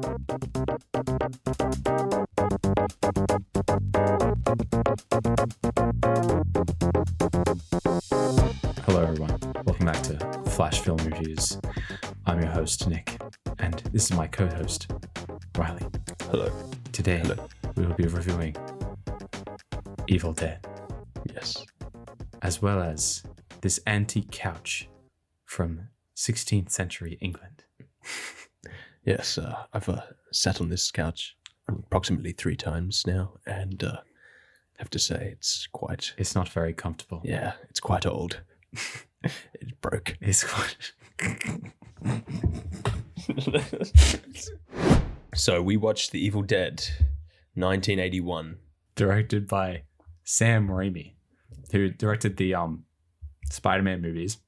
Hello everyone, welcome back to Flash Film Reviews. I'm your host Nick, and this is my co-host Riley. Hello. Today Hello. we will be reviewing Evil Dead, Yes. as well as this antique couch from 16th century England. Yes, I've sat on this couch approximately 3 times now, and have to say it's It's not very comfortable. it's quite old. It broke. It's quite... So we watched The Evil Dead, 1981. Directed by Sam Raimi, who directed the Spider-Man movies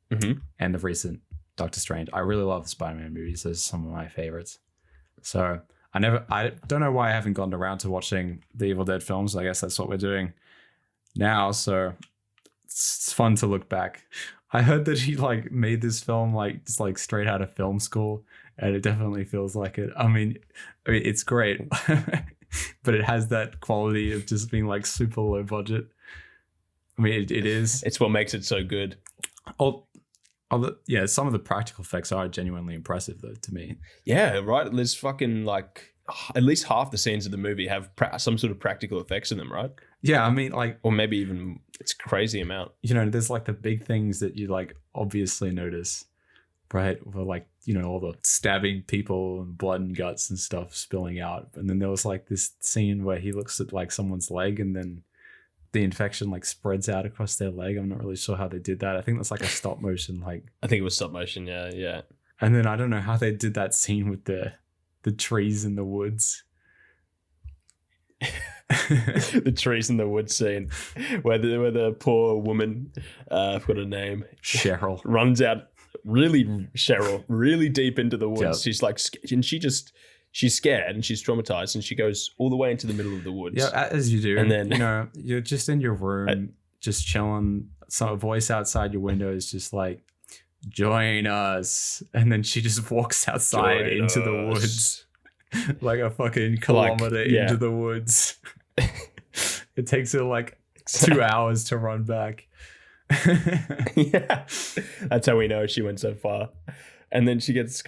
and the recent Doctor Strange. I really love the Spider-Man movies. Those are some of my favorites. So I don't know why I haven't gotten around to watching the Evil Dead films. I guess that's what we're doing now. So it's fun to look back. I heard that he made this film just straight out of film school, and it definitely feels like it. I mean it's great, but it has that quality of just being super low budget. I mean it is. It's what makes it so good. Some of the practical effects are genuinely impressive though to me. Yeah, right. There's fucking at least half the scenes of the movie have some sort of practical effects in them, right? Yeah, I mean or maybe even it's a crazy amount. There's the big things that you obviously notice, right? Where all the stabbing people and blood and guts and stuff spilling out. And then there was this scene where he looks at someone's leg and then the infection spreads out across their leg. I'm not really sure how they did that. I think that's a stop motion I think it was stop motion, yeah. And then I don't know how they did that scene with the trees in the woods. The trees in the woods scene where the poor woman, I forgot her name, Cheryl, runs out really deep into the woods. Yep. She's scared and she's traumatized, and she goes all the way into the middle of the woods. Yeah, as you do. And then you're just in your room, just chilling. Some voice outside your window is just join us, and then she just walks outside into the woods. A fucking kilometer into the woods. It takes her 2 hours to run back. Yeah, that's how we know she went so far. And then she gets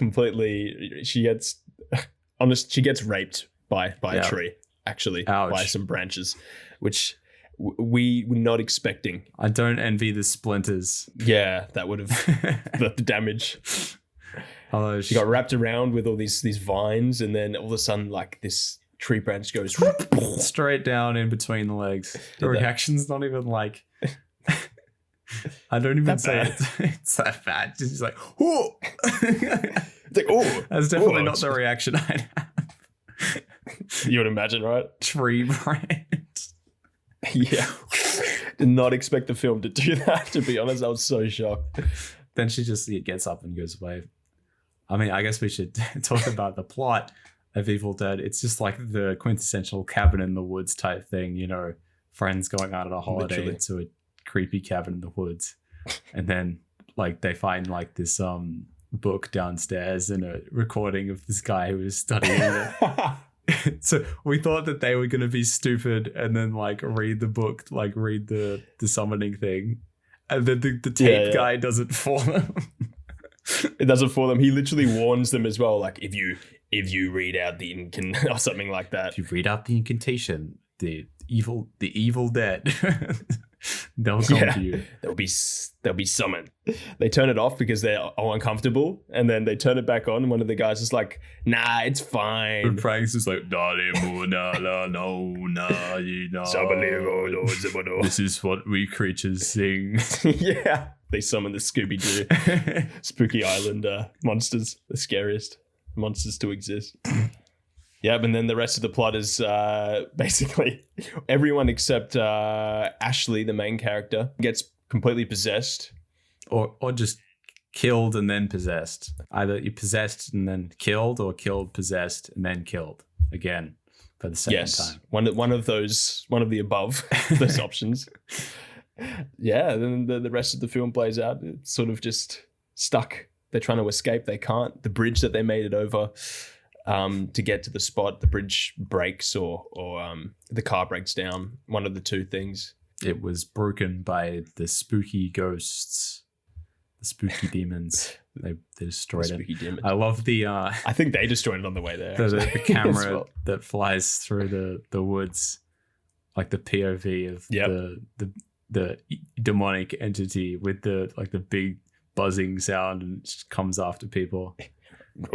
raped by a tree, actually. Ouch. By some branches, which we were not expecting. I don't envy the splinters. Yeah, that would have the damage. Although she got wrapped around with all these vines, and then all of a sudden, this tree branch goes straight down in between the legs. The reaction's not even I don't even that say it's that bad. It's just oh. It's oh. That's definitely not the reaction I'd have. You would imagine, right? Tree branch. Yeah. Did not expect the film to do that, to be honest. I was so shocked. Then she just gets up and goes away. I mean, I guess we should talk about the plot of Evil Dead. It's just the quintessential cabin in the woods type thing, friends going out on a holiday to a creepy cabin in the woods. And then they find this book downstairs and a recording of this guy who was studying it. So we thought that they were going to be stupid and then read the book, read the summoning thing. And then the tape guy doesn't fall them. It doesn't for them. He literally warns them as well. If you read out the or something like that. If you read out the incantation, the evil dead, they'll come to you. They'll be summoned. They turn it off because they're uncomfortable, and then they turn it back on. And one of the guys is nah, it's fine. And Frank's just no. This is what we creatures sing. Yeah. They summon the Scooby-Doo Spooky Island monsters, the scariest monsters to exist. Yep, and then the rest of the plot is basically everyone except Ashley, the main character, gets completely possessed. Or just killed and then possessed. Either you're possessed and then killed, or killed, possessed, and then killed again for the second time. One of the above, those options. Yeah, then the rest of the film plays out. It's sort of just stuck. They're trying to escape. They can't. The bridge that they made it over to get to the spot. The bridge breaks or the car breaks down. One of the two things. It was broken by the spooky ghosts, the spooky demons. They destroyed it. Spooky demons. I love the I think they destroyed it on the way there. the camera that flies through the woods, like the POV of the demonic entity with the big buzzing sound, and it comes after people. At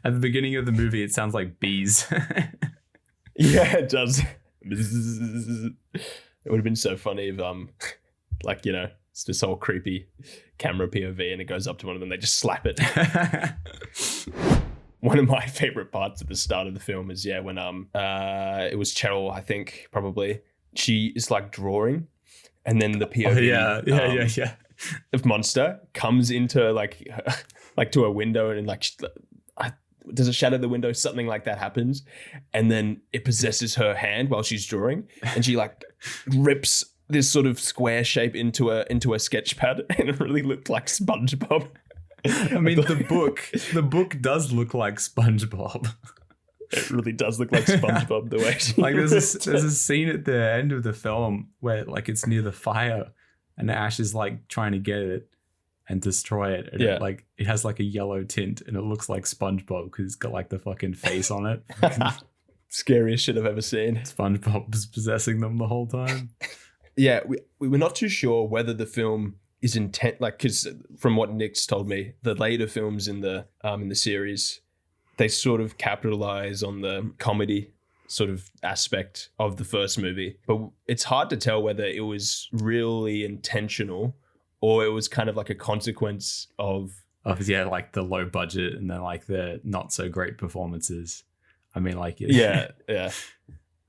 the beginning of the movie, it sounds like bees. Yeah, it does. It would have been so funny if it's this whole creepy camera POV and it goes up to one of them, they just slap it. One of my favorite parts at the start of the film is when it was Cheryl, I think, probably. She is like drawing, and then the POV of Monster comes into like to a window, and does it shatter the window? Something like that happens, and then it possesses her hand while she's drawing, and she like rips this sort of square shape into a sketch pad, and it really looked like SpongeBob. I mean, the book does look like SpongeBob. It really does look like SpongeBob the way she like there's a scene at the end of the film where like it's near the fire, and Ash is like trying to get it and destroy it, and it has like a yellow tint, and it looks like SpongeBob because it's got like the fucking face on it. Scariest shit I've ever seen. SpongeBob was possessing them the whole time. Yeah, we were not too sure whether the film is intent, like, because from what Nick's told me, the later films in the series, they sort of capitalize on the comedy sort of aspect of the first movie, but it's hard to tell whether it was really intentional or it was kind of like a consequence of like the low budget and then like the not so great performances. I mean, like yeah.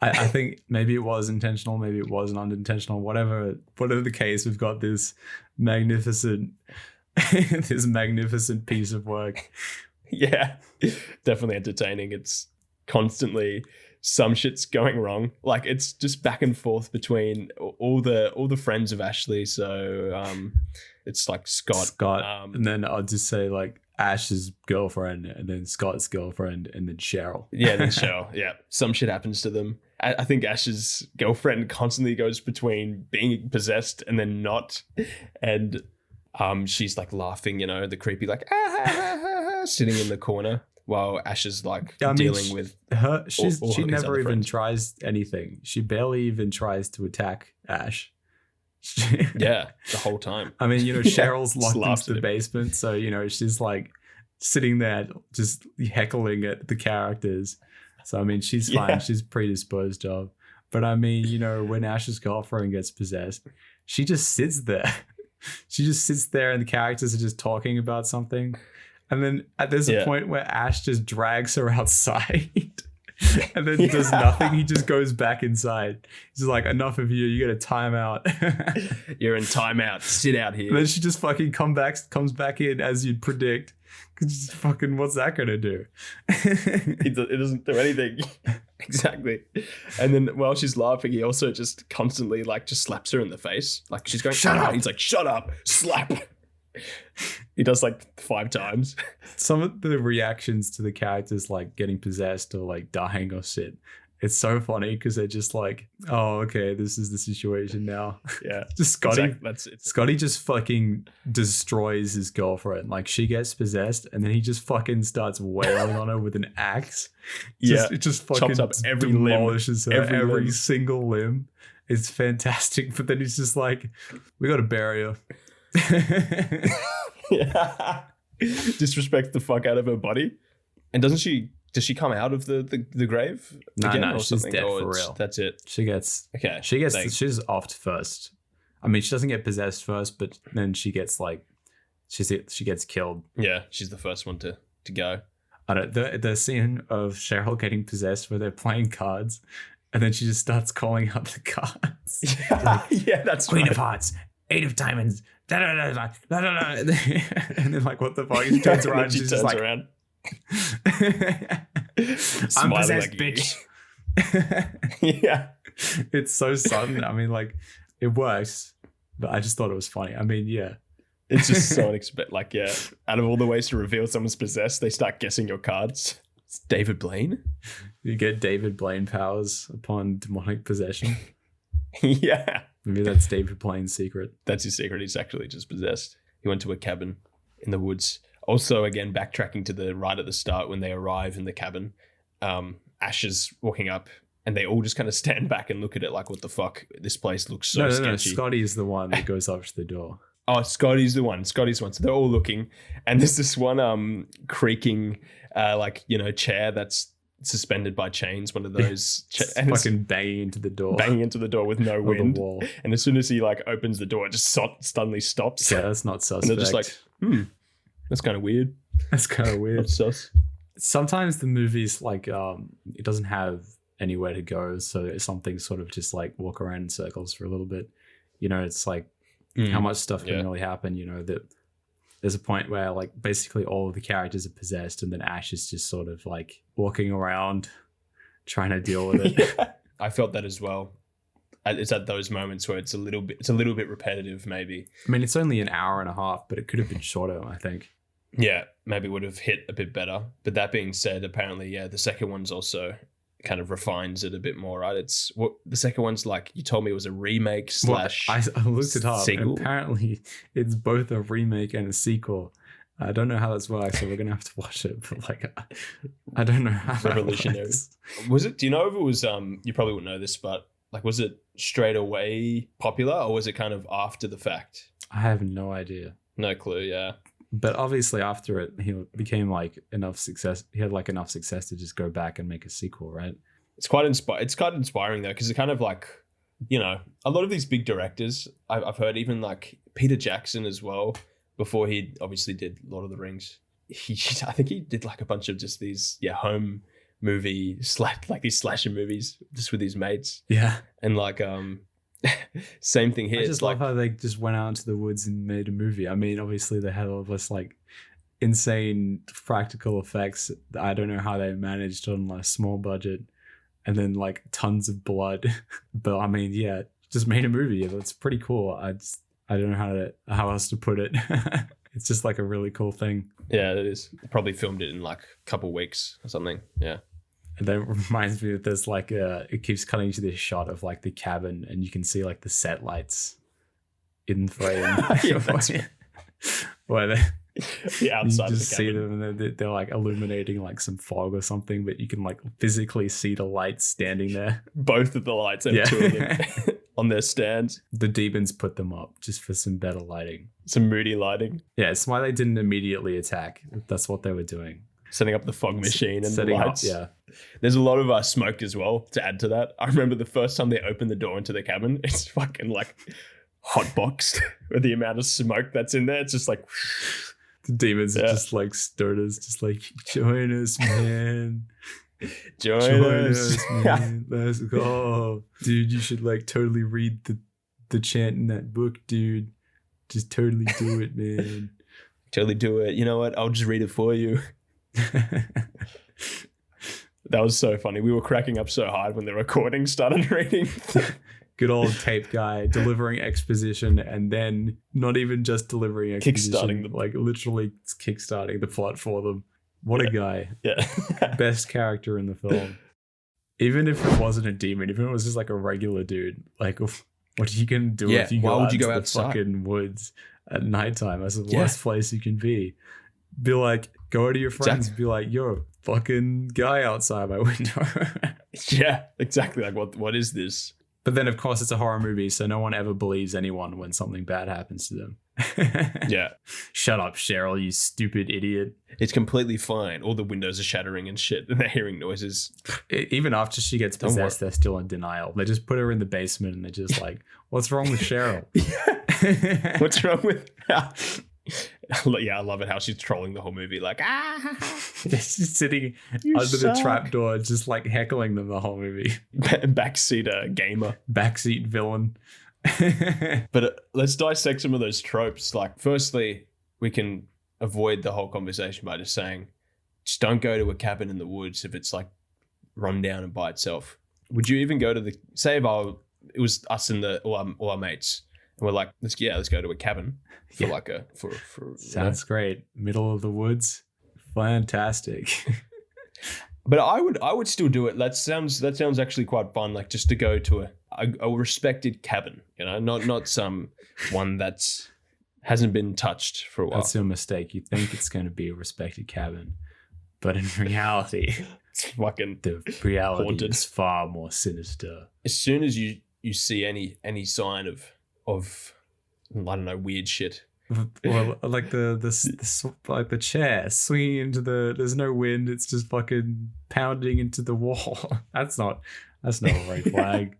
I think maybe it was intentional, maybe it wasn't unintentional. Whatever the case, we've got this magnificent piece of work. Yeah, definitely entertaining. It's constantly some shit's going wrong. Like it's just back and forth between all the friends of Ashley. So it's like Scott, and then I'll just say like Ash's girlfriend, and then Scott's girlfriend, and then Cheryl. Yeah, then Cheryl. Yeah, some shit happens to them. I think Ash's girlfriend constantly goes between being possessed and then not, and she's like laughing, the creepy like sitting in the corner while Ash is like dealing with her. She never even tries anything. She barely even tries to attack Ash. Yeah, the whole time. I mean, Cheryl's locked into the basement, so she's like sitting there just heckling at the characters. So I mean, she's fine. Yeah. She's predisposed of. But I mean, when Ash's girlfriend gets possessed, she just sits there. She just sits there, and the characters are just talking about something. And then there's a point where Ash just drags her outside. And then does nothing. He just goes back inside. He's like, enough of you. You got a timeout. You're in timeout. Sit out here. And then she just fucking comes back in as you'd predict. Because fucking, what's that going to do? It doesn't do anything. Exactly. And then while she's laughing, he also just constantly like just slaps her in the face. Like she's going, shut up. He's like, shut up. Slap. He does like 5 times. Some of the reactions to the characters like getting possessed or like dying or shit, it's so funny because they're just like, oh, okay, this is the situation now. Yeah. Just Scotty. Exactly. Scotty just fucking destroys his girlfriend. Like she gets possessed and then he just fucking starts wailing on her with an axe. It just fucking chops up every demolishes limb, her, every single limb. It's fantastic. But then he's just like, we got to bury her. Yeah. Disrespect the fuck out of her body. And does she come out of the grave again? No, she's dead for real. That's it. She's offed first. I mean, she doesn't get possessed first, but then she gets like she gets killed. Yeah, she's the first one to go. I don't the scene of Cheryl getting possessed where they're playing cards and then she just starts calling out the cards. Yeah, that's Queen right. of Hearts, 8 of Diamonds, da da da da da da da. And then like, what the fuck? She turns around. And she's just like, around. I'm possessed, like bitch. Yeah, it's so sudden. I mean, like, it works, but I just thought it was funny. I mean, yeah, It's just so unexpected. Like, yeah, out of all the ways to reveal someone's possessed, they start guessing your cards. It's David Blaine. You get David Blaine powers upon demonic possession. Yeah. Maybe that's David Blaine's secret. That's his secret. He's actually just possessed. He went to a cabin in the woods. Also, again, backtracking to the right at the start when they arrive in the cabin, Ash is walking up and they all just kind of stand back and look at it like, what the fuck? This place looks so sketchy. No, Scotty is the one that goes up to the door. Oh, Scotty's the one. So they're all looking. And there's this one creaking, chair that's suspended by chains, one of those fucking banging into the door with no wind. The wall. And as soon as he opens the door, it just suddenly stops. Yeah, that's not suspect. And they're just like, that's kind of weird. That's kind of weird. Not sus. Sometimes the movie's it doesn't have anywhere to go, so something sort of just walk around in circles for a little bit. It's how much stuff can really happen. That there's a point where basically all of the characters are possessed, and then Ash is just sort of walking around trying to deal with it. Yeah. I felt that as well. It's at those moments where it's a little bit repetitive, maybe. I mean, it's only an hour and a half, but it could have been shorter, I think. Yeah, maybe would have hit a bit better. But that being said, apparently, the second one's also kind of refines it a bit more, right? It's what the second one's you told me it was a remake / I looked it up. Sequel. And apparently, it's both a remake and a sequel. I don't know how that's works, so we're gonna have to watch it. But I don't know how revolutionary. Was it? Do you know if it was? You probably wouldn't know this, but was it straight away popular, or was it kind of after the fact? I have no idea. No clue. Yeah. But obviously after it, he became enough success. He had enough success to just go back and make a sequel, right? It's quite inspiring though, because it kind of a lot of these big directors I've heard, even Peter Jackson as well, before he obviously did Lord of the Rings. I think he did a bunch of just these home movie these slasher movies just with his mates. Yeah, and same thing here. I just love how they just went out into the woods and made a movie. I mean, obviously they had all of this insane practical effects. I don't know how they managed on a small budget, and then tons of blood. But I mean, yeah, just made a movie. That's pretty cool. I don't know how else to put it. It's just a really cool thing. Yeah, it is. Probably filmed it in a couple weeks or something. Yeah. And that reminds me that there's it keeps cutting to this shot of the cabin, and you can see the set lights in frame. Yeah, that's where the outside you of just the see cabin. them, and they're illuminating some fog or something, but you can physically see the lights standing there. Both of the lights and two of them on their stands. The demons put them up just for some better lighting. Some moody lighting. Yeah, it's why they didn't immediately attack. That's what they were doing. Setting up the fog machine and setting the lights. Up, yeah. There's a lot of smoke as well to add to that. I remember the first time they opened the door into the cabin, it's fucking hotboxed with the amount of smoke that's in there. It's just the demons are just stoners, just join us, man. Join us, man. Let's go. Dude, you should totally read the chant in that book, dude. Just totally do it, man. Totally do it. You know what? I'll just read it for you. That was so funny. We were cracking up so hard when the recording started reading. Good old tape guy delivering exposition, and then not even just delivering exposition, literally kickstarting the plot for them. What a guy. Yeah. Best character in the film. Even if it wasn't a demon, even if it was just a regular dude, what are you gonna do if you go out into the fucking woods at nighttime? That's the worst place you can be. Be go to your friends, be you're a fucking guy outside my window. Yeah, exactly. What is this? But then, of course, it's a horror movie, so no one ever believes anyone when something bad happens to them. Yeah. Shut up, Cheryl, you stupid idiot. It's completely fine. All the windows are shattering and shit, and they're hearing noises. Even after she gets possessed, they're still in denial. They just put her in the basement, and they're just what's wrong with Cheryl? Yeah. What's wrong with... Yeah, I love it how she's trolling the whole movie. She's sitting under the trapdoor, just heckling them the whole movie. Backseat gamer. Backseat villain. But let's dissect some of those tropes. Firstly, we can avoid the whole conversation by just saying, just don't go to a cabin in the woods if it's run down and by itself. Would you even go to say if it was us and all our mates, we're like, let's go to a cabin for like a for Sounds great. Middle of the woods. Fantastic. But I would still do it. That sounds actually quite fun. Like just to go to a respected cabin, not some one that's hasn't been touched for a while. That's your mistake. You think it's going to be a respected cabin, but in reality, It's fucking the reality haunted. is far more sinister. As soon as you see any sign of I don't know, weird shit. Well, like the chair swinging into there's no wind. It's just fucking pounding into the wall. That's not a red flag.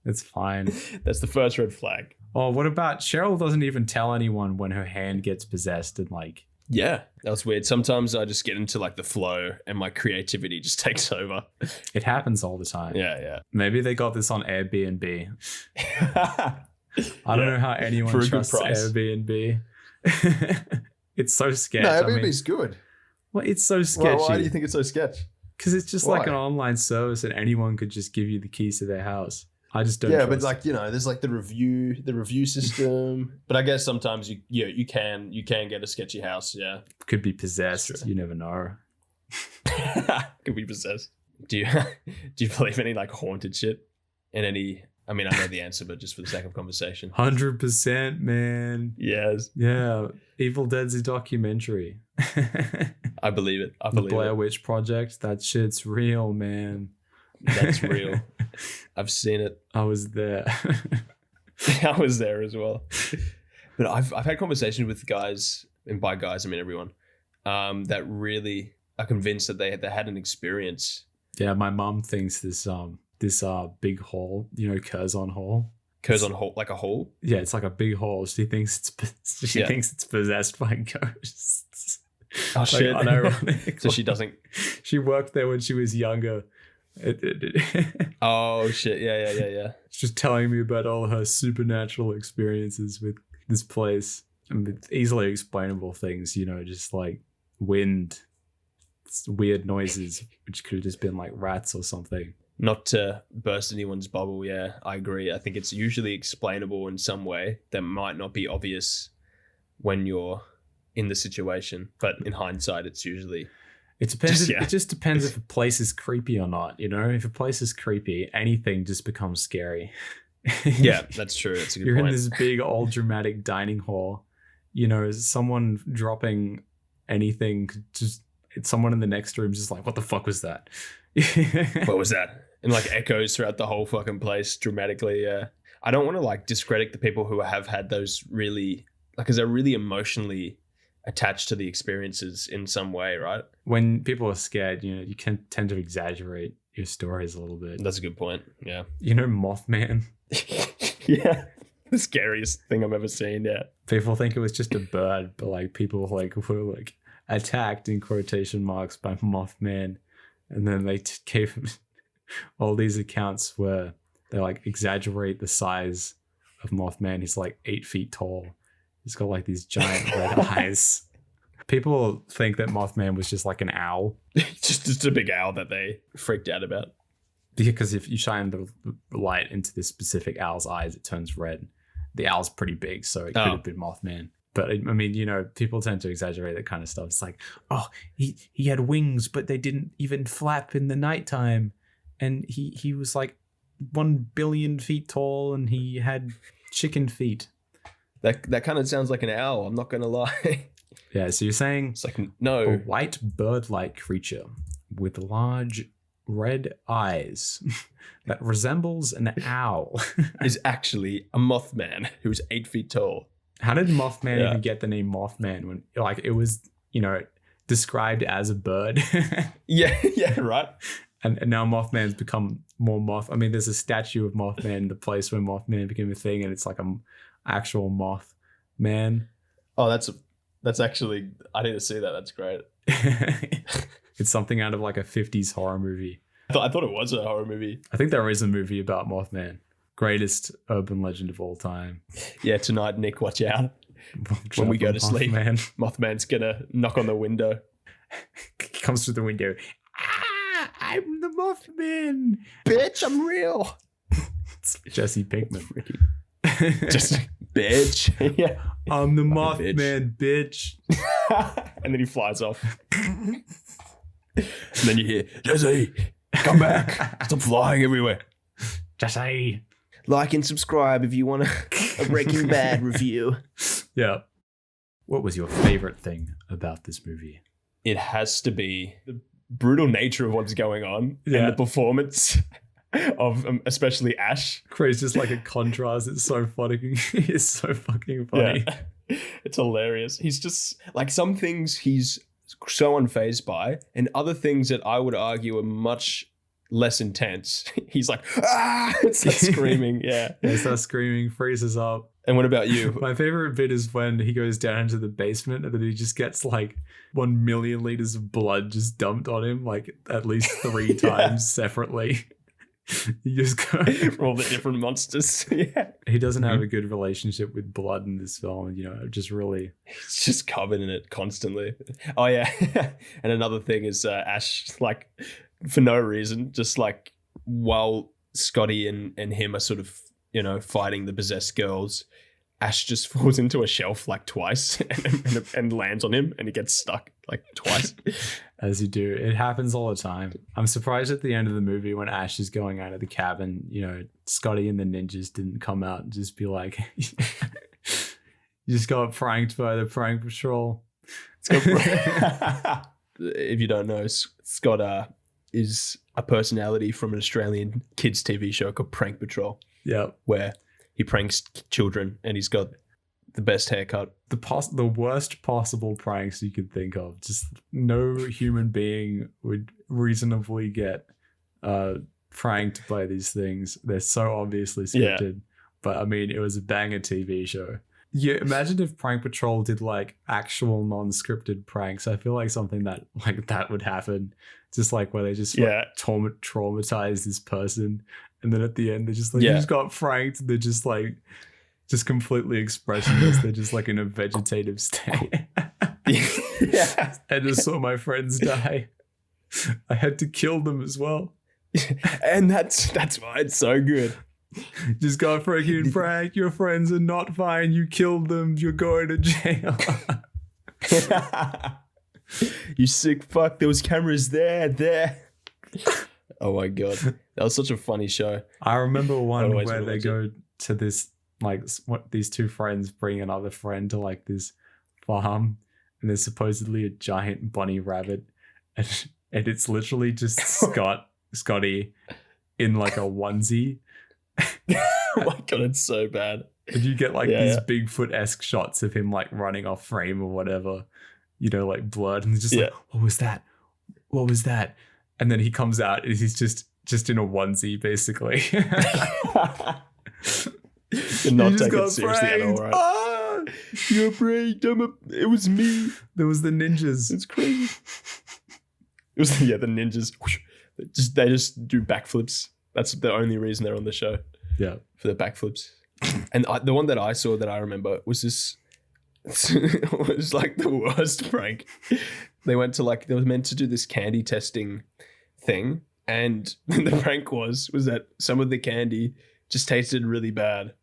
It's fine. That's the first red flag. Oh, what about Cheryl doesn't even tell anyone when her hand gets possessed and like. Yeah, that was weird. Sometimes I just get into like the flow and my creativity just takes over. It happens all the time. Yeah. Maybe they got this on Airbnb. I don't know how anyone For a good trusts price. Airbnb. It's so sketch. No, I Airbnb's mean, good. well, it's so sketchy. Why do you think it's so sketch? Because it's just Why? like an online service and anyone could just give you the keys to their house. I just don't. Yeah, trust but like there's like the review system. But I guess sometimes you can get a sketchy house. Yeah, it. Could be possessed. That's true. You never know. could be possessed. Do you believe any like haunted shit? In any? I mean, I know the answer, but just for the sake of conversation. 100%, man. Yes, Yeah, Evil Dead's a documentary. I believe it. I The believe Blair it. Witch Project. That shit's real, man. That's real. I've seen it. I was there. I was there as well. But I've had conversations with guys, and by guys I mean everyone, that really are convinced that they had an experience. Yeah, my mum thinks this big hall, Curzon Hall. Curzon Hall, like a hole. Yeah, it's like a big hole. She thinks it's possessed by ghosts. Oh Like, shit! unironic. So she doesn't. She worked there when she was younger. Oh shit! Yeah. She's telling me about all her supernatural experiences with this place and with easily explainable things, just like wind, weird noises, which could have just been like rats or something. Not to burst anyone's bubble, yeah, I agree. I think it's usually explainable in some way that might not be obvious when you're in the situation, but in hindsight, it's usually It depends. Yeah. It just depends if a place is creepy or not. If a place is creepy, anything just becomes scary. yeah, that's true. That's a good You're point. in this big, old, dramatic dining hall. Someone dropping anything. It's someone in the next room, just like, what the fuck was that? What was that? And like echoes throughout the whole fucking place dramatically. Yeah, I don't want to like discredit the people who have had those really because they're really emotionally attached to the experiences in some way, right? When people are scared, you can tend to exaggerate your stories a little bit. That's a good point. Yeah. Mothman. Yeah. The scariest thing I've ever seen. Yeah. People think it was just a bird, but like people were like attacked in quotation marks by Mothman, and then they gave all these accounts where they like exaggerate the size of Mothman. He's like 8 feet tall. He's got like these giant red eyes. People think that Mothman was just like an owl. just a big owl that they freaked out about. Because if you shine the light into this specific owl's eyes, it turns red. The owl's pretty big, so it could have been Mothman. But I mean, people tend to exaggerate that kind of stuff. It's like, oh, he had wings, but they didn't even flap in the nighttime. And he was like 1 billion feet tall and he had chicken feet. That kind of sounds like an owl. I'm not going to lie. Yeah, so you're saying It's like, a no. white bird-like creature with large red eyes that resembles an owl. Is actually a Mothman who's 8 feet tall. How did Mothman even get the name Mothman when like it was, described as a bird? Yeah, right. And now Mothman's become more moth. I mean, there's a statue of Mothman in the place where Mothman became a thing, and it's like an actual moth man. Oh, that's actually, I need to see that. That's great. It's something out of like a 50s horror movie. I thought it was a horror movie. I think there is a movie about Mothman. Greatest urban legend of all time. Yeah, tonight, Nick, watch out. When we go to sleep, Mothman's gonna knock on the window. He comes through the window. Ah, I'm the Mothman. Bitch, I'm real. It's Jesse Pinkman. Just bitch. Yeah. I'm the Fucking Mothman, bitch. And then he flies off. And then you hear, Jesse, come back. Stop flying everywhere. Jesse. Like and subscribe if you want a Breaking Bad review. Yeah. What was your favorite thing about this movie? It has to be the brutal nature of what's going on Yeah. and the performance of especially Ash. Creates just like a contrast. It's so funny. It's so fucking funny. Yeah. It's hilarious. He's just like some things he's so unfazed by, and other things that I would argue are much less intense. He's like, ah, it's like screaming. Yeah. He starts screaming, freezes up. And what about you? My favorite bit is when he goes down into the basement and then he just gets like 1 million liters of blood just dumped on him, like at least 3 times separately. You just go For all the different monsters. Yeah. He doesn't have a good relationship with blood in this film, you know, just really. He's just covered in it constantly. Oh, yeah. And another thing is Ash, like, for no reason, just like while Scotty and him are sort of, you know, fighting the possessed girls, Ash just falls into a shelf like twice and lands on him, and he gets stuck like twice. As you do. It happens all the time. I'm surprised at the end of the movie when Ash is going out of the cabin, you know, Scotty and the ninjas didn't come out and just be like, you just got pranked by the prank patrol. If you don't know, Scott is a personality from an Australian kids TV show called Prank Patrol. Yeah. Where he pranks children and he's got the best haircut. The worst possible pranks you could think of. Just no human being would reasonably get pranked by these things. They're so obviously scripted. Yeah. But I mean, it was a banger TV show. Yeah, imagine if Prank Patrol did like actual non-scripted pranks. I feel like something that would happen. Just like where they just traumatize this person, and then at the end they're just like, you just got pranked. They're just like, just completely expressionless. They're just like in a vegetative state. Yeah. I just saw my friends die. I had to kill them as well. And that's why it's so good. Just got freaking pranked. Your friends are not fine. You killed them. You're going to jail. You sick fuck. There was cameras there. Oh my God. That was such a funny show. I remember one where they go to this, like, what these two friends bring another friend to like this farm, and there's supposedly a giant bunny rabbit, and it's literally just Scotty in like a onesie. Oh my God, it's so bad. And you get like these Bigfoot-esque shots of him like running off frame or whatever, you know, like blood, and it's just like, what was that? What was that? And then he comes out and he's just in a onesie, basically. You're not taking it seriously at all, right? Ah, you're pranked. It was me. There was the ninjas. It's crazy. It was the ninjas. They just do backflips. That's the only reason they're on the show. Yeah, for the backflips. And the one that I saw that I remember was this. It was like the worst prank. They went to they were meant to do this candy testing thing, and the prank was that some of the candy just tasted really bad.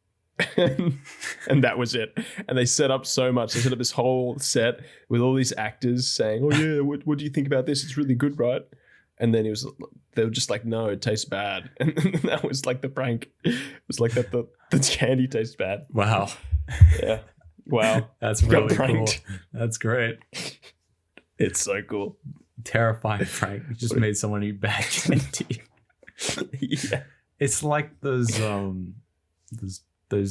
And that was it. And they set up so much. They set up this whole set with all these actors saying, oh yeah, what do you think about this? It's really good, right? And then they were just like, no, it tastes bad. And that was like the prank. It was like that the candy tastes bad. Wow. Yeah. Wow. That's really cool. That's great. It's so cool. Terrifying prank. You just made someone eat bad candy. Yeah. It's like those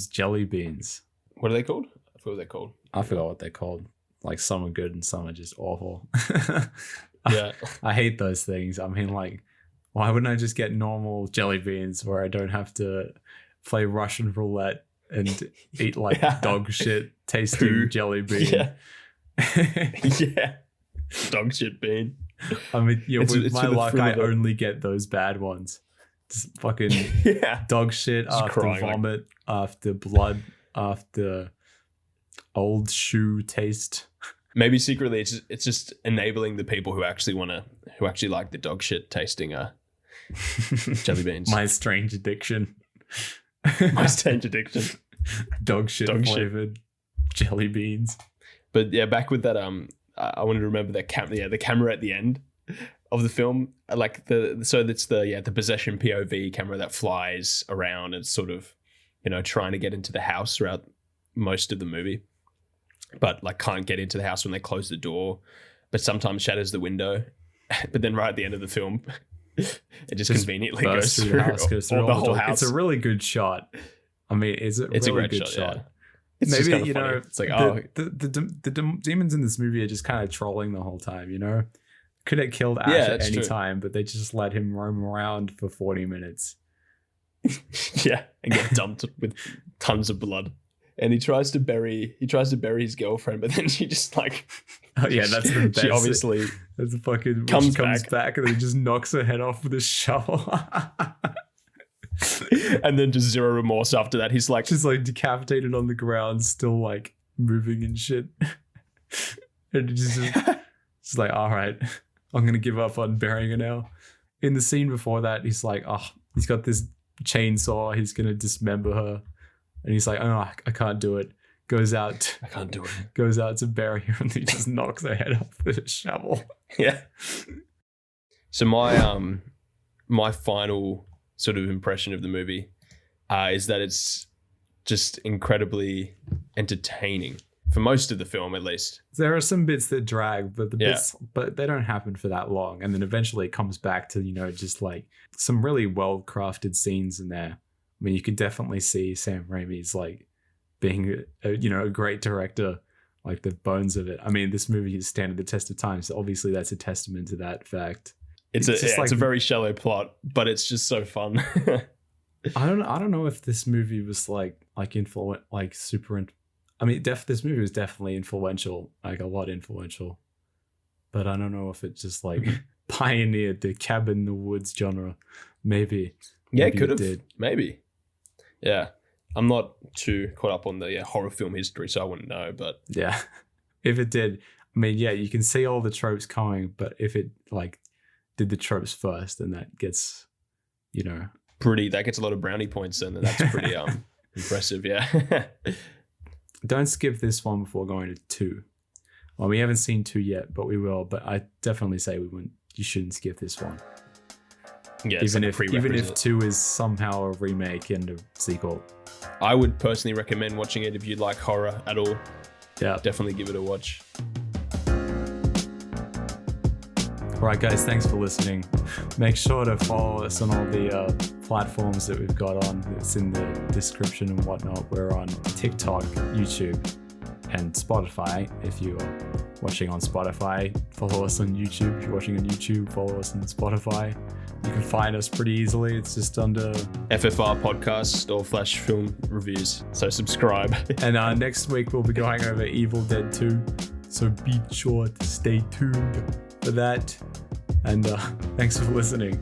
jelly beans. What are they called? I forgot what they're called. I forgot what they're called. Like some are good and some are just awful. Yeah. I hate those things. I mean, like, why wouldn't I just get normal jelly beans where I don't have to play Russian roulette and eat like dog shit tasting jelly bean? Yeah. Yeah. Dog shit bean. I mean, with my luck, I only get those bad ones. Just fucking dog shit just after vomit, after blood, after old shoe taste. Maybe secretly it's just enabling the people who actually like the dog shit tasting jelly beans. My strange addiction. My strange addiction. Dog shit flavored jelly beans. But yeah, back with that. I wanted to remember that the camera at the end of the film, like it's the possession POV camera that flies around and sort of, trying to get into the house throughout most of the movie, but like can't get into the house when they close the door, but sometimes shatters the window. But then right at the end of the film, it just conveniently goes through the house, goes through the whole house. It's a really good shot. I mean, it's a really good shot. Yeah. It's maybe funny. It's like the demons in this movie are just kind of trolling the whole time. Could have killed Ash at any time, but they just let him roam around for 40 minutes. Yeah, and get dumped with tons of blood. And he tries to bury his girlfriend, but then she just like, oh yeah, that's the best. She obviously that's fucking comes back and then just knocks her head off with a shovel. And then just zero remorse after that. He's like, she's like decapitated on the ground, still like moving and shit. And just like, all right, I'm gonna give up on burying her now. In the scene before that, he's like, oh, he's got this chainsaw, he's gonna dismember her. And he's like, oh, I can't do it. I can't do it. Goes out to bury her and he just knocks her head off with a shovel. Yeah. So my final sort of impression of the movie is that it's just incredibly entertaining for most of the film, at least. There are some bits that drag, but but they don't happen for that long. And then eventually it comes back to, just like some really well-crafted scenes in there. I mean, you can definitely see Sam Raimi's like being, a great director, like the bones of it. I mean, this movie has standed the test of time, so obviously that's a testament to that fact. It's a very shallow plot, but it's just so fun. I don't know if this movie was this movie was definitely influential, like a lot influential, but I don't know if it just like pioneered the cabin in the woods genre. Maybe it could have. Maybe. Yeah. I'm not too caught up on the horror film history, so I wouldn't know, but yeah, if it did, I mean, yeah, you can see all the tropes coming, but if it like did the tropes first, then that gets, that gets a lot of brownie points, and that's pretty impressive. Yeah. Don't skip this one before going to 2. Well, we haven't seen 2 yet, but we will. But I definitely say you shouldn't skip this one. Yeah, even if 2 is somehow a remake and a sequel. I would personally recommend watching it if you like horror at all. Yeah, definitely give it a watch. All right, guys, thanks for listening. Make sure to follow us on all the platforms that we've got on. It's in the description and whatnot. We're on TikTok, YouTube, and Spotify. If you're watching on Spotify, follow us on YouTube. If you're watching on YouTube, follow us on Spotify. You can find us pretty easily. It's just under FFR Podcast or Flash Film Reviews. So subscribe. And next week we'll be going over Evil Dead 2. So be sure to stay tuned for that. And thanks for listening.